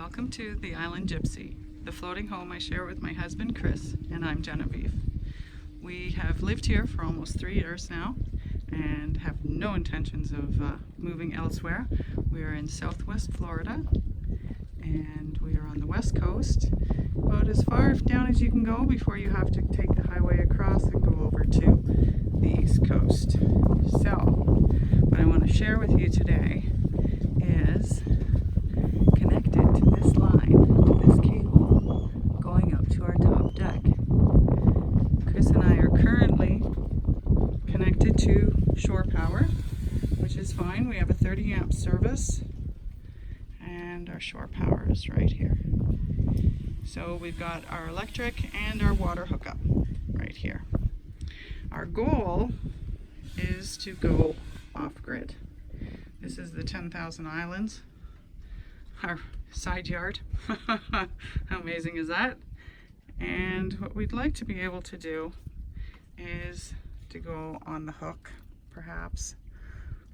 Welcome to the Island Gypsy, the floating home I share with my husband Chris, and I'm Genevieve. We have lived here for almost 3 years now and have no intentions of moving elsewhere. We are in Southwest Florida and we are on the west coast, about as far down as you can go before you have to take the highway across and go over to the east coast. So, what I want to share with you today is connected to this line, to this cable, going up to our top deck. Chris and I are currently connected to shore power, which is fine. We have a 30 amp service and our shore power is right here. So we've got our electric and our water hookup right here. Our goal is to go off grid. This is the 10,000 Islands, our side yard. How amazing is that? And what we'd like to be able to do is to go on the hook, perhaps.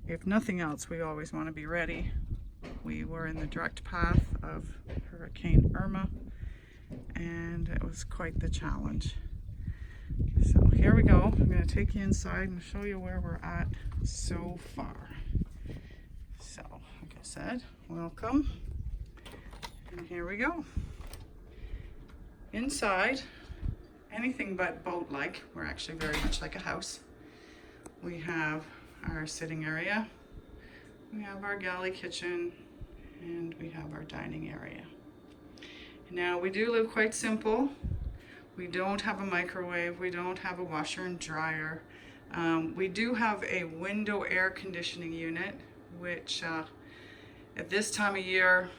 If nothing else, we always want to be ready. We were in the direct path of Hurricane Irma, and it was quite the challenge. So here we go. I'm going to take you inside and show you where we're at so far. So, like I said, welcome. And here we go. Inside, anything but boat-like. We're actually very much like a house. We have our sitting area, we have our galley kitchen, and we have our dining area. Now, we do live quite simple. We don't have a microwave, we don't have a washer and dryer. We do have a window air conditioning unit, which at this time of year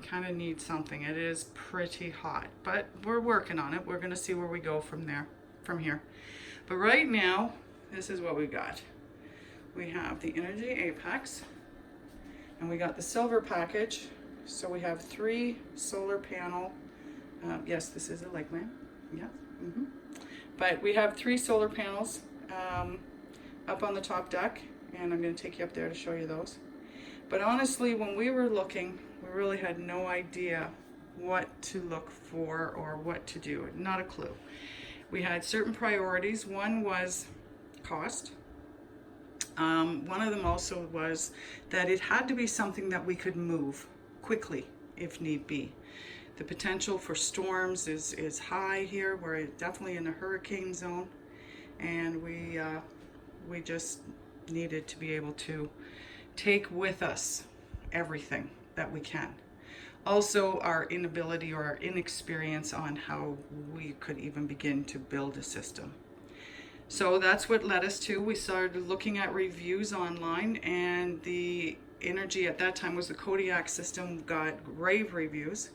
kind of needs something. It is pretty hot, but we're working on it. We're going to see where we go from here. But right now, this is what we got. We have the Inergy Apex, and we got the silver package. So we have 3 solar panel. Yes, this is a leg lamp. Yeah. But we have 3 solar panels up on the top deck, and I'm going to take you up there to show you those. But honestly, when we were looking, we really had no idea what to look for or what to do. Not a clue. We had certain priorities. One was cost. One of them also was that it had to be something that we could move quickly if need be. The potential for storms is high here. We're definitely in a hurricane zone, and we just needed to be able to take with us everything that we can. Also, our inability or our inexperience on how we could even begin to build a system. So that's what led us to, we started looking at reviews online, and the Energy at that time was the Kodiak system, got rave reviews,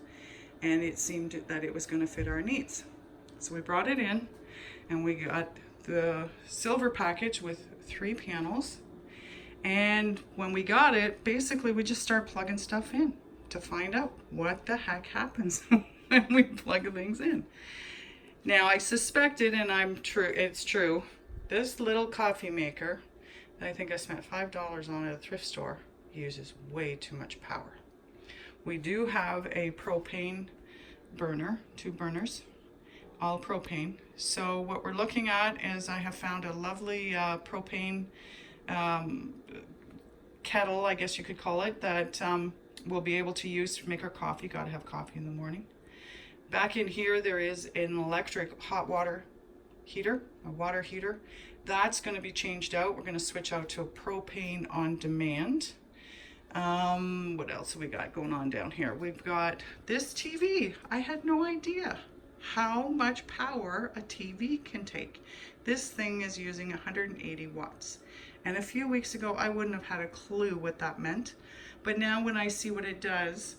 and it seemed that it was going to fit our needs. So we brought it in, and we got the silver package with 3 panels. And when we got it, basically we just start plugging stuff in to find out what the heck happens when we plug things in. Now, I suspected, and it's true, this little coffee maker that I think I spent $5 on at a thrift store uses way too much power. We do have a propane burner, 2 burners, all propane. So what we're looking at is I have found a lovely propane kettle, I guess you could call it, that we'll be able to use to make our coffee. Gotta have coffee in the morning. Back in here, there is an electric hot water heater, a water heater. That's going to be changed out. We're going to switch out to a propane on demand. What else have we got going on down here? We've got this TV. I had no idea how much power a TV can take. This thing is using 180 watts. And a few weeks ago, I wouldn't have had a clue what that meant. But now when I see what it does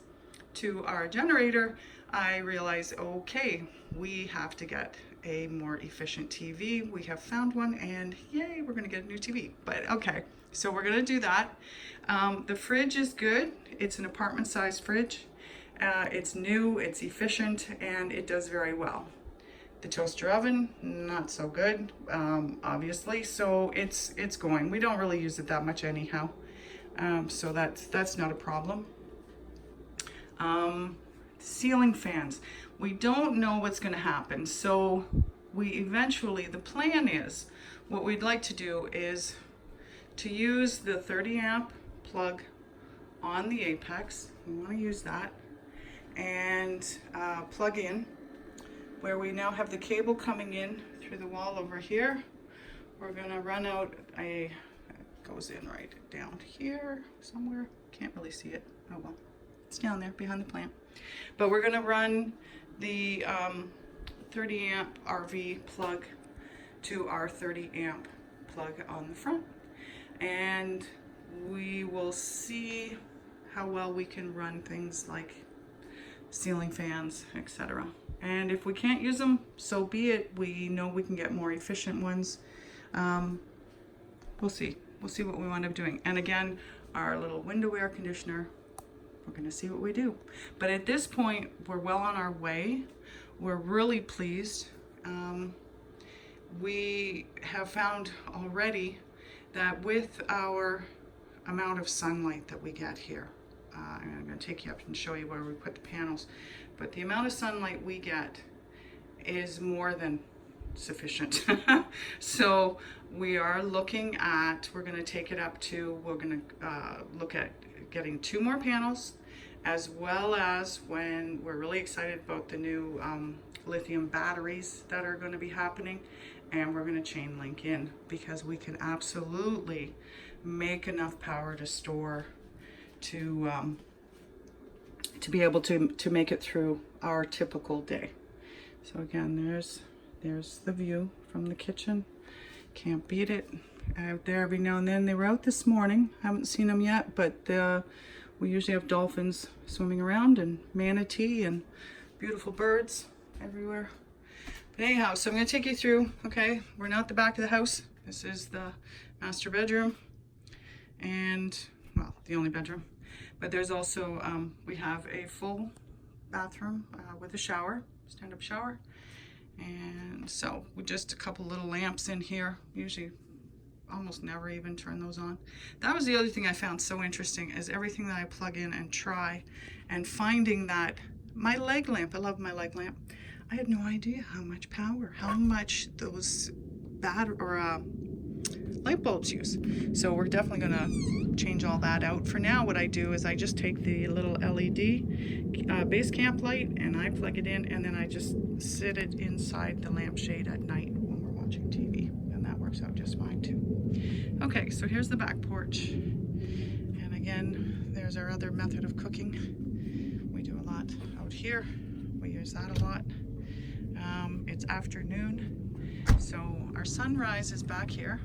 to our generator, I realize, okay, we have to get a more efficient TV. We have found one, and yay, we're gonna get a new TV. But okay, so we're gonna do that. The fridge is good. It's an apartment-sized fridge. It's new, it's efficient, and it does very well. The toaster oven, not so good, obviously, so it's going. We don't really use it that much anyhow, so that's not a problem. ceiling fans. We don't know what's going to happen. So we eventually, the plan is, what we'd like to do is to use the 30 amp plug on the Apex. We want to use that and plug in where we now have the cable coming in through the wall over here. We're going to run out it goes in right down here somewhere. Can't really see it. Oh well, it's down there behind the plant. But we're going to run the 30 amp RV plug to our 30 amp plug on the front, and we will see how well we can run things like ceiling fans, etc. And if we can't use them, so be it. We know we can get more efficient ones. We'll see what we wind up doing. And again, our little window air conditioner, we're going to see what we do. But at this point, we're well on our way. We're really pleased. We have found already that with our amount of sunlight that we get here, I'm going to take you up and show you where we put the panels, but the amount of sunlight we get is more than sufficient. So we are looking at, we're going to take it up to, we're going to look at getting 2 more panels, as well as, when we're really excited about the new lithium batteries that are going to be happening, and we're going to chain link in, because we can absolutely make enough power to store to be able to make it through our typical day. So again, there's the view from the kitchen. Can't beat it. Out there every now and then. They were out this morning. Haven't seen them yet, but we usually have dolphins swimming around, and manatee, and beautiful birds everywhere. But anyhow, so I'm going to take you through. Okay, we're now at the back of the house. This is the master bedroom, and, well, the only bedroom. But there's also, we have a full bathroom with a shower, stand-up shower. And so with just a couple little lamps in here, usually almost never even turn those on. That was the other thing I found so interesting, is everything that I plug in and try, and finding that my leg lamp, I love my leg lamp, I had no idea how much power, how much those light bulbs use. So we're definitely gonna change all that out. For now, what I do is I just take the little LED base camp light and I plug it in, and then I just sit it inside the lampshade at night when we're watching TV, and that works out just fine too. Okay, so here's the back porch, and again, there's our other method of cooking. We do a lot out here. We use that a lot. It's afternoon, so our sunrise is back here,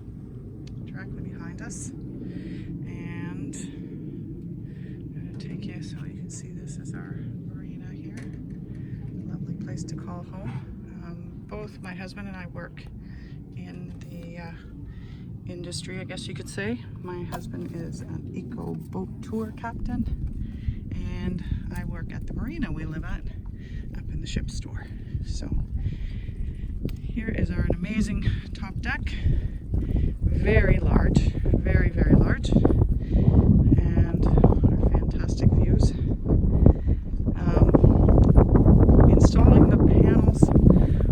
directly behind us, and I'm going to take you so you can see this is our marina here. Lovely place to call home. Both my husband and I work in the industry, I guess you could say. My husband is an eco boat tour captain, and I work at the marina we live at up in the ship store. So here is our amazing top deck. Very large, very, very large, and our fantastic views. Installing the panels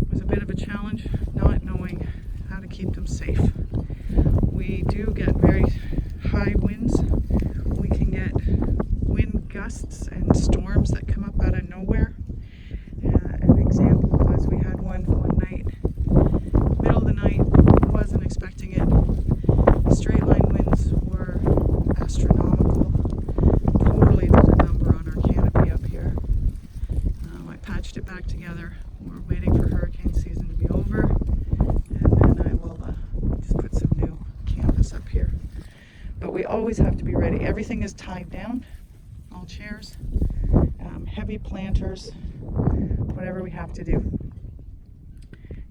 was a bit of a challenge, not knowing how to keep them safe. We do get very high winds. We can get wind gusts and storms that come up out of nowhere. An example was, we had one night, middle of the night, wasn't expecting it. The straight line winds were astronomical. Totally did a number on our canopy up here. I patched it back together. We're waiting for hurricane season to be over, and then I will just put some new canvas up here. But we always have to be ready. Everything is tied down, all chairs, heavy planters, whatever we have to do.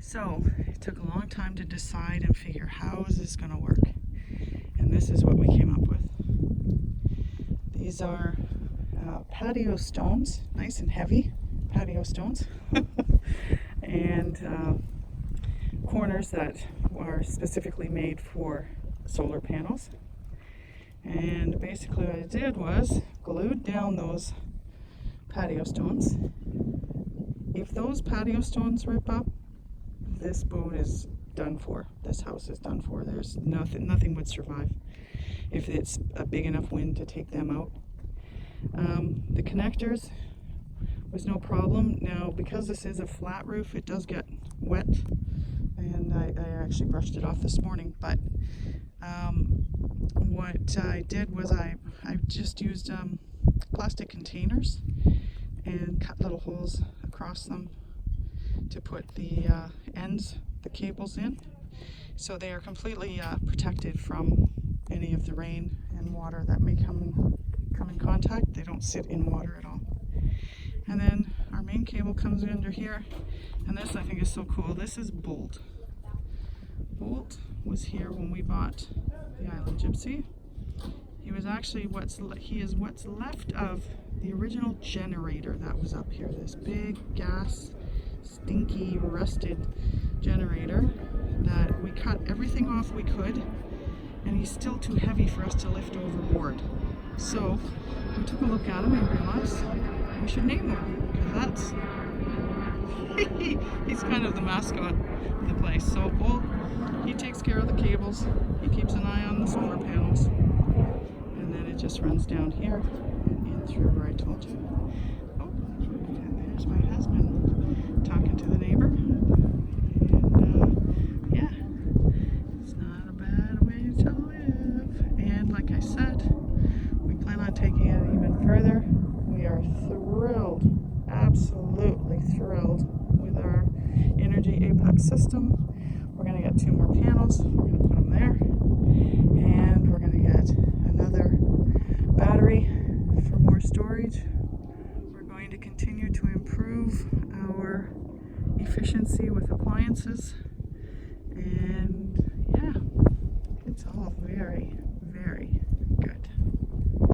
So it took a long time to decide and figure, how is this going to work? And this is what we came up with. These are patio stones, nice and heavy patio stones, and corners that are specifically made for solar panels. And basically what I did was glued down those patio stones. If those patio stones rip up, this boat is done for. This house is done for. There's nothing would survive if it's a big enough wind to take them out. The connectors was no problem. Now, because this is a flat roof, it does get wet, and I actually brushed it off this morning, but what I did was I just used plastic containers and cut little holes across them to put the ends, the cables in, so they are completely protected from any of the rain and water that may come in contact. They don't sit in water at all. And then our main cable comes under here, and this I think is so cool. This is Bolt. Bolt was here when we bought the Island Gypsy. He was actually what's left of the original generator that was up here. This big gas, stinky, rusted generator that we cut everything off we could, and he's still too heavy for us to lift overboard. So we took a look at him and realized we should name him, because that's he's kind of the mascot of the place. So Bolt, he takes care of the cables, he keeps an eye on the solar panels, and then it just runs down here and in through where I told you. Oh, and there's my husband talking to the neighbor. And yeah, it's not a bad way to live. And like I said, we plan on taking it even further. We are thrilled, absolutely thrilled with our Inergy Apex system. We're going to get 2 more panels, we're going to put them there, and we're going to get another battery for more storage. We're going to continue to improve our efficiency with appliances, and yeah, it's all very, very good.